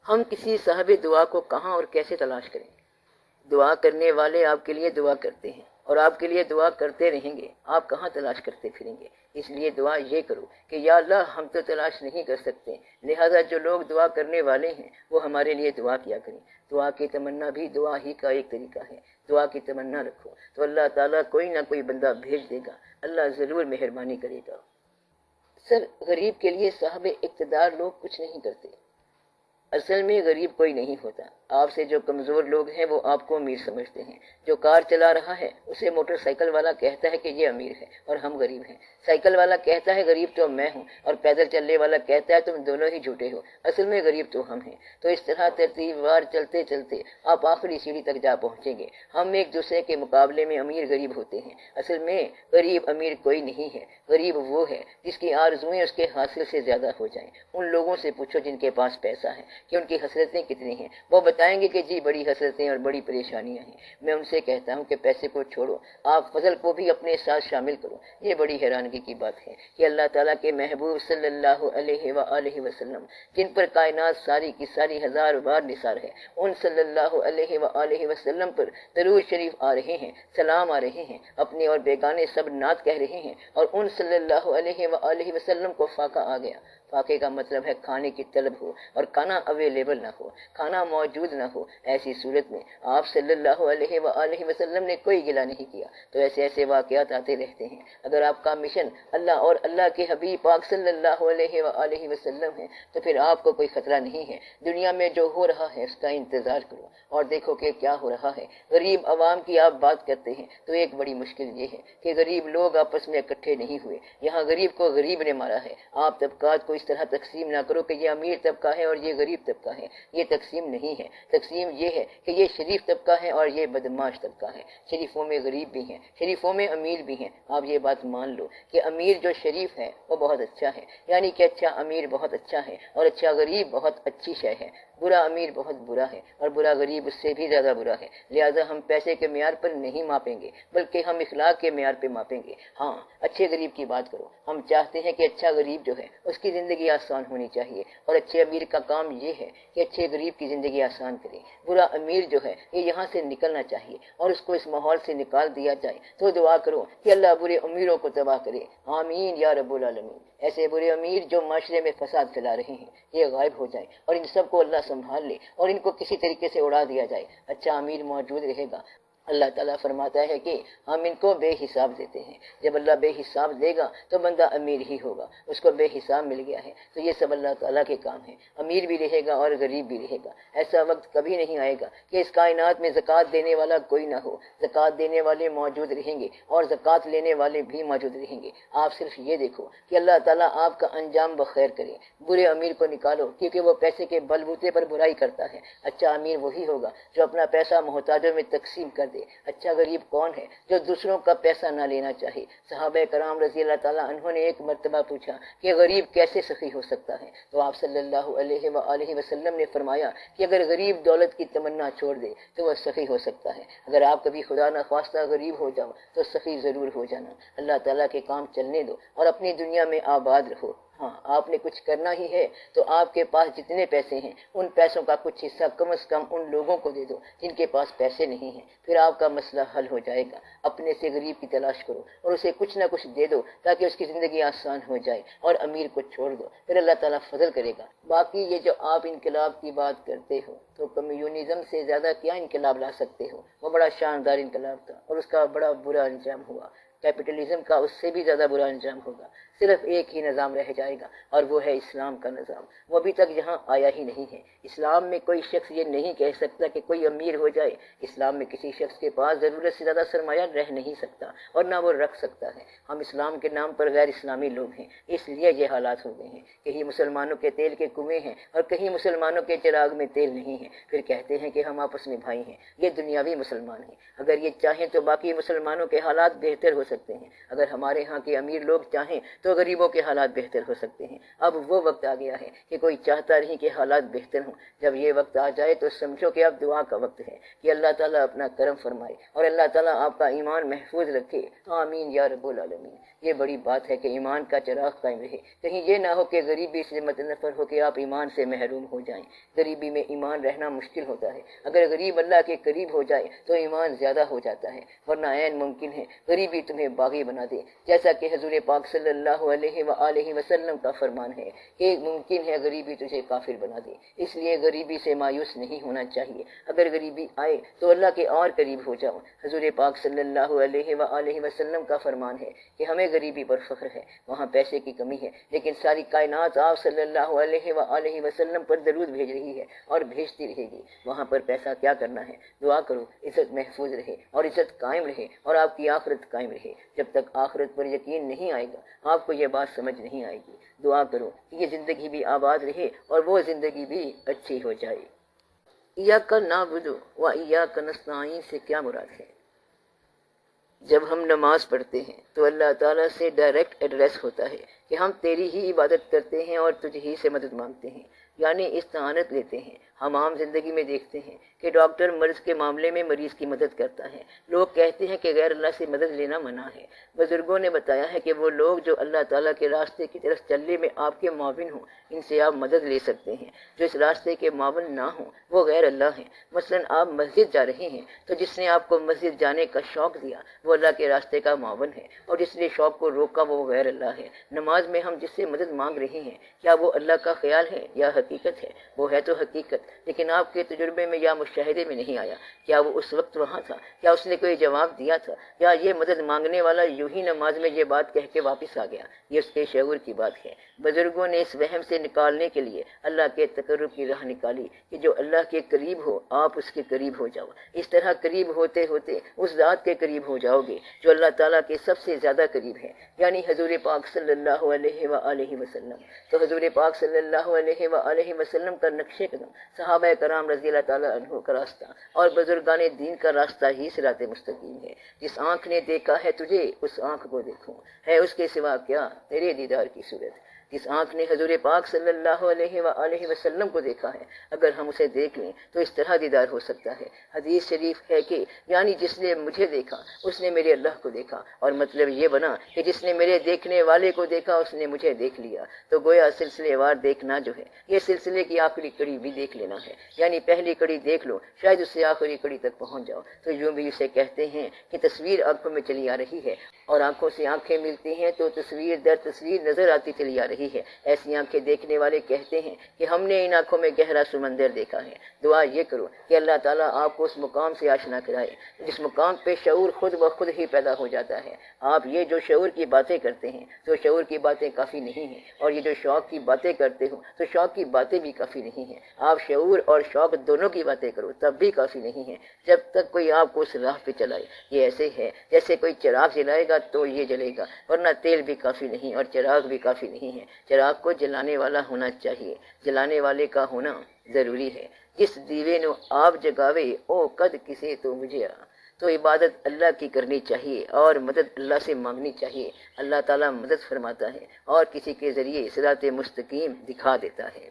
ہم کسی صاحب دعا کو کہاں اور کیسے تلاش کریں؟ دعا کرنے والے آپ کے لیے دعا کرتے ہیں اور آپ کے لیے دعا کرتے رہیں گے، آپ کہاں تلاش کرتے پھریں گے؟ اس لیے دعا یہ کرو کہ یا اللہ ہم تو تلاش نہیں کر سکتے، لہذا جو لوگ دعا کرنے والے ہیں وہ ہمارے لیے دعا کیا کریں۔ دعا کی تمنا بھی دعا ہی کا ایک طریقہ ہے۔ دعا کی تمنا رکھو تو اللہ تعالیٰ کوئی نہ کوئی بندہ بھیج دے گا، اللہ ضرور مہربانی کرے گا۔ سر غریب کے لیے صاحب اقتدار لوگ کچھ نہیں کرتے۔ اصل میں غریب کوئی نہیں ہوتا، آپ سے جو کمزور لوگ ہیں وہ آپ کو امیر سمجھتے ہیں۔ جو کار چلا رہا ہے اسے موٹر سائیکل والا کہتا ہے کہ یہ امیر ہے اور ہم غریب ہیں۔ سائیکل والا کہتا ہے غریب تو میں ہوں، اور پیدل چلنے والا کہتا ہے تم دونوں ہی جھوٹے ہو، اصل میں غریب تو ہم ہیں۔ تو اس طرح ترتیب وار چلتے چلتے آپ آخری سیڑھی تک جا پہنچیں گے۔ ہم ایک دوسرے کے مقابلے میں امیر غریب ہوتے ہیں، اصل میں غریب امیر کوئی نہیں ہے۔ غریب وہ ہے جس کی آرزوئیں اس کے حاصل سے زیادہ ہو جائیں۔ ان لوگوں سے پوچھو جن کے پاس پیسہ ہے کہ ان کی حسرتیں کتنی ہیں، وہ بتائیں گے کہ جی بڑی حسرتیں اور بڑی پریشانیاں ہیں۔ میں ان سے کہتا ہوں کہ پیسے کو چھوڑو، آپ فضل کو بھی اپنے ساتھ شامل کرو۔ یہ بڑی حیرانگی کی بات ہے کہ اللہ تعالیٰ کے محبوب صلی اللہ علیہ وآلہ وسلم، جن پر کائنات ساری کی ساری ہزار بار نثار ہے، ان صلی اللہ علیہ وآلہ وسلم پر درود شریف آ رہے ہیں، سلام آ رہے ہیں، اپنے اور بیگانے سب نعت کہہ رہے ہیں، اور ان صلی اللہ علیہ وآلہ وسلم کو فاقہ آ گیا۔ فاقے کا مطلب ہے کھانے کی طلب ہو اور کھانا اویلیبل نہ ہو، کھانا موجود نہ ہو۔ ایسی صورت میں آپ صلی اللہ علیہ وآلہ وسلم نے کوئی گلہ نہیں کیا۔ تو ایسے ایسے واقعات آتے رہتے ہیں۔ اگر آپ کا مشن اللہ اور اللہ کے حبیب پاک صلی اللہ علیہ وآلہ وسلم ہے تو پھر آپ کو کوئی خطرہ نہیں ہے۔ دنیا میں جو ہو رہا ہے اس کا انتظار کرو اور دیکھو کہ کیا ہو رہا ہے۔ غریب عوام کی آپ بات کرتے ہیں تو ایک بڑی مشکل یہ ہے کہ غریب لوگ آپس میں اکٹھے نہیں ہوئے۔ یہاں غریب کو غریب نے مارا ہے۔ آپ طبقات کو اس طرح تقسیم نہ کرو کہ یہ امیر طبقہ ہے اور یہ غریب طبقہ ہے، یہ تقسیم نہیں ہے۔ تقسیم یہ ہے کہ یہ شریف طبقہ ہے اور یہ بدمعاش طبقہ ہے۔ شریفوں میں غریب بھی ہیں، شریفوں میں امیر بھی ہیں۔ آپ یہ بات مان لو کہ امیر جو شریف ہے وہ بہت اچھا ہے، یعنی کہ اچھا امیر بہت اچھا ہے اور اچھا غریب بہت اچھی شے ہے۔ برا امیر بہت برا ہے اور برا غریب اس سے بھی زیادہ برا ہے۔ لہذا ہم پیسے کے معیار پر نہیں ماپیں گے بلکہ ہم اخلاق کے معیار پہ ماپیں گے۔ ہاں، اچھے غریب کی بات کرو۔ ہم چاہتے ہیں کہ اچھا غریب جو ہے اس کی زندگی آسان ہونی چاہیے، اور اچھے امیر کا کام یہ ہے کہ اچھے غریب کی زندگی آسان کرے۔ برا امیر جو ہے یہ یہاں سے نکلنا چاہیے اور اس کو اس ماحول سے نکال دیا جائے۔ تو دعا کرو کہ اللہ برے امیروں کو تباہ کرے، آمین یا رب العالمین۔ ایسے برے امیر جو معاشرے میں فساد پھیلا رہے ہیں یہ غائب ہو جائیں اور ان سب کو اللہ سنبھال لے اور ان کو کسی طریقے سے اڑا دیا جائے۔ اچھا امیر موجود رہے گا۔ اللہ تعالیٰ فرماتا ہے کہ ہم ان کو بے حساب دیتے ہیں۔ جب اللہ بے حساب دے گا تو بندہ امیر ہی ہوگا، اس کو بے حساب مل گیا ہے۔ تو یہ سب اللہ تعالیٰ کے کام ہیں۔ امیر بھی رہے گا اور غریب بھی رہے گا۔ ایسا وقت کبھی نہیں آئے گا کہ اس کائنات میں زکوٰۃ دینے والا کوئی نہ ہو۔ زکوٰۃ دینے والے موجود رہیں گے اور زکوٰۃ لینے والے بھی موجود رہیں گے۔ آپ صرف یہ دیکھو کہ اللہ تعالیٰ آپ کا انجام بخیر کرے۔ برے امیر کو نکالو کیونکہ وہ پیسے کے بل بوتے پر برائی کرتا ہے۔ اچھا امیر وہی ہوگا جو اپنا پیسہ محتاجوں میں تقسیم کر دے۔ اچھا غریب کون ہے؟ جو دوسروں کا پیسہ نہ لینا چاہے۔ صحابہ کرام رضی اللہ تعالیٰ عنہ نے ایک مرتبہ پوچھا کہ غریب کیسے سخی ہو سکتا ہے؟ تو آپ صلی اللہ علیہ وآلہ وسلم نے فرمایا کہ اگر غریب دولت کی تمنا چھوڑ دے تو وہ سخی ہو سکتا ہے۔ اگر آپ کبھی خدا نخواستہ غریب ہو جاؤ تو سخی ضرور ہو جانا۔ اللہ تعالیٰ کے کام چلنے دو اور اپنی دنیا میں آباد رہو۔ ہاں، آپ نے کچھ کرنا ہی ہے تو آپ کے پاس جتنے پیسے ہیں ان پیسوں کا کچھ حصہ کم از کم ان لوگوں کو دے دو جن کے پاس پیسے نہیں ہیں، پھر آپ کا مسئلہ حل ہو جائے گا۔ اپنے سے غریب کی تلاش کرو اور اسے کچھ نہ کچھ دے دو تاکہ اس کی زندگی آسان ہو جائے، اور امیر کو چھوڑ دو، پھر اللہ تعالیٰ فضل کرے گا۔ باقی یہ جو آپ انقلاب کی بات کرتے ہو تو کمیونزم سے زیادہ کیا انقلاب لا سکتے ہو؟ وہ بڑا شاندار انقلاب تھا اور اس کا بڑا برا انجام ہوا۔ کیپٹلزم کا اس سے بھی زیادہ برا انجام ہوگا۔ صرف ایک ہی نظام رہ جائے گا اور وہ ہے اسلام کا نظام۔ وہ ابھی تک یہاں آیا ہی نہیں ہے۔ اسلام میں کوئی شخص یہ نہیں کہہ سکتا کہ کوئی امیر ہو جائے۔ اسلام میں کسی شخص کے پاس ضرورت سے زیادہ سرمایہ رہ نہیں سکتا اور نہ وہ رکھ سکتا ہے۔ ہم اسلام کے نام پر غیر اسلامی لوگ ہیں، اس لیے یہ حالات ہو گئے ہیں۔ کہیں مسلمانوں کے تیل کے کنویں ہیں اور کہیں مسلمانوں کے چراغ میں تیل نہیں ہے، پھر کہتے ہیں کہ ہم آپس میں بھائی ہیں۔ یہ دنیاوی مسلمان ہیں۔ اگر یہ چاہیں تو باقی مسلمانوں کے حالات بہتر ہو سکتے ہیں۔ اگر ہمارے ہاں کے امیر لوگ چاہیں تو غریبوں کے حالات بہتر ہو سکتے ہیں۔ اب وہ وقت آ گیا ہے کہ کوئی چاہتا نہیں کہ حالات بہتر ہوں۔ جب یہ وقت آ جائے تو سمجھو کہ اب دعا کا وقت ہے کہ اللہ تعالیٰ اپنا کرم فرمائے اور اللہ تعالیٰ آپ کا ایمان محفوظ رکھے، آمین یا رب العالمین۔ یہ بڑی بات ہے کہ ایمان کا چراغ قائم رہے. کہیں یہ نہ ہو کہ غریبی سے متنفر ہو کے آپ ایمان سے محروم ہو جائیں. غریبی میں ایمان رہنا مشکل ہوتا ہے. اگر غریب اللہ کے قریب ہو جائے تو ایمان زیادہ ہو جاتا ہے، ورنہ عین ممکن ہے غریبی تمہیں باغی بنا دے، جیسا کہ حضور پاک صلی اللہ علیہ وآلہ وسلم کا فرمان ہے کہ ممکن ہے غریبی تجھے کافر بنا دے. اس لیے غریبی سے مایوس نہیں ہونا چاہیے. اگر غریبی آئے تو اللہ کے اور قریب ہو جاؤ. حضور پاک صلی اللہ علیہ وآلہ وسلم کا فرمان ہے کہ ہمیں غریبی پر فخر ہے. وہاں پیسے کی کمی ہے، لیکن ساری کائنات آپ صلی اللہ علیہ وآلہ وسلم پر درود بھیج رہی ہے اور بھیجتی رہے گی. وہاں پر پیسہ کیا کرنا ہے؟ دعا کرو عزت محفوظ رہے اور عزت قائم رہے اور آپ کی آخرت قائم رہے. جب تک آخرت پر یقین نہیں آئے گا آپ کو یہ بات سمجھ نہیں آئے گی. دعا کرو کہ یہ زندگی بھی آباد رہے اور وہ زندگی بھی اچھی ہو جائے. ایاک نعبد و ایاک نستعین سے کیا مراد ہے؟ جب ہم نماز پڑھتے ہیں تو اللہ تعالیٰ سے ڈائریکٹ ایڈریس ہوتا ہے کہ ہم تیری ہی عبادت کرتے ہیں اور تجھ ہی سے مدد مانگتے ہیں، یعنی استعانت لیتے ہیں. ہم عام زندگی میں دیکھتے ہیں کہ ڈاکٹر مرض کے معاملے میں مریض کی مدد کرتا ہے. لوگ کہتے ہیں کہ غیر اللہ سے مدد لینا منع ہے. بزرگوں نے بتایا ہے کہ وہ لوگ جو اللہ تعالیٰ کے راستے کی طرف چلنے میں آپ کے معاون ہوں ان سے آپ مدد لے سکتے ہیں. جو اس راستے کے معاون نہ ہوں وہ غیر اللہ ہیں. مثلا آپ مسجد جا رہے ہیں تو جس نے آپ کو مسجد جانے کا شوق دیا وہ اللہ کے راستے کا معاون ہے، اور جس نے شوق کو روکا وہ غیر اللہ ہے. نماز میں ہم جس سے مدد مانگ رہے ہیں کیا وہ اللہ کا خیال ہے یا حقیقت ہے؟ وہ ہے تو حقیقت، لیکن آپ کے تجربے میں یا مشاہدے میں نہیں آیا. کیا وہ اس وقت وہاں تھا؟ کیا اس نے کوئی جواب دیا تھا؟ یا یہ مدد مانگنے والا یوں ہی نماز میں یہ بات کہہ کے واپس آ گیا؟ یہ اس کے شعور کی بات ہے. بزرگوں نے اس وہم سے نکالنے کے لیے اللہ کے تقرب کی راہ نکالی کہ جو اللہ کے قریب ہو آپ اس کے قریب ہو جاؤ. اس طرح قریب ہوتے ہوتے اس ذات کے قریب ہو جاؤ گے جو اللہ تعالیٰ کے سب سے زیادہ قریب ہے، یعنی حضور پاک صلی اللہ علیہ وآلہ وسلم. تو حضور پاک صلی اللہ علیہ وآلہ وسلم کا نقش قدم، صحابہ کرام رضی اللہ تعالیٰ عنہ کا راستہ اور بزرگان دین کا راستہ ہی صراط مستقیم ہے. جس آنکھ نے دیکھا ہے تجھے اس آنکھ کو دیکھو، ہے اس کے سوا کیا تیرے دیدار کی صورت. جس آنکھ نے حضور پاک صلی اللہ علیہ وآلہ وسلم کو دیکھا ہے اگر ہم اسے دیکھ لیں تو اس طرح دیدار ہو سکتا ہے. حدیث شریف ہے کہ یعنی جس نے مجھے دیکھا اس نے میرے اللہ کو دیکھا، اور مطلب یہ بنا کہ جس نے میرے دیکھنے والے کو دیکھا اس نے مجھے دیکھ لیا. تو گویا سلسلے وار دیکھنا جو ہے یہ سلسلے کی آخری کڑی بھی دیکھ لینا ہے، یعنی پہلی کڑی دیکھ لو شاید اس سے آخری کڑی تک پہنچ جاؤ. تو یوں بھی اسے کہتے ہیں کہ تصویر آنکھوں میں چلی آ رہی ہے، اور آنکھوں سے آنکھیں ملتی ہیں تو تصویر در تصویر نظر آتی چلی آ رہی ہے. ایسی آنکھیں دیکھنے والے کہتے ہیں کہ ہم نے ان آنکھوں میں گہرا سمندر دیکھا ہے. دعا یہ کرو کہ اللہ تعالیٰ آپ کو اس مقام سے آشنا کرائے جس مقام پہ شعور خود بخود ہی پیدا ہو جاتا ہے. آپ یہ جو شعور کی باتیں کرتے ہیں تو شعور کی باتیں کافی نہیں ہیں، اور یہ جو شوق کی باتیں کرتے ہو تو شوق کی باتیں بھی کافی نہیں ہیں. آپ شعور اور شوق دونوں کی باتیں کرو تب بھی کافی نہیں ہیں جب تک کوئی آپ کو اس راہ پہ چلائے. یہ ایسے ہے جیسے کوئی چراغ جلائے گا تو یہ جلے گا، ورنہ تیل بھی کافی نہیں اور چراغ بھی کافی نہیں ہے. چراغ کو جلانے والا ہونا چاہیے، جلانے والے کا ہونا ضروری ہے. جس دیوے نو آپ جگاوے او قد کسے تو مجھے آ. تو عبادت اللہ کی کرنی چاہیے اور مدد اللہ سے مانگنی چاہیے. اللہ تعالیٰ مدد فرماتا ہے اور کسی کے ذریعے صراط مستقیم دکھا دیتا ہے.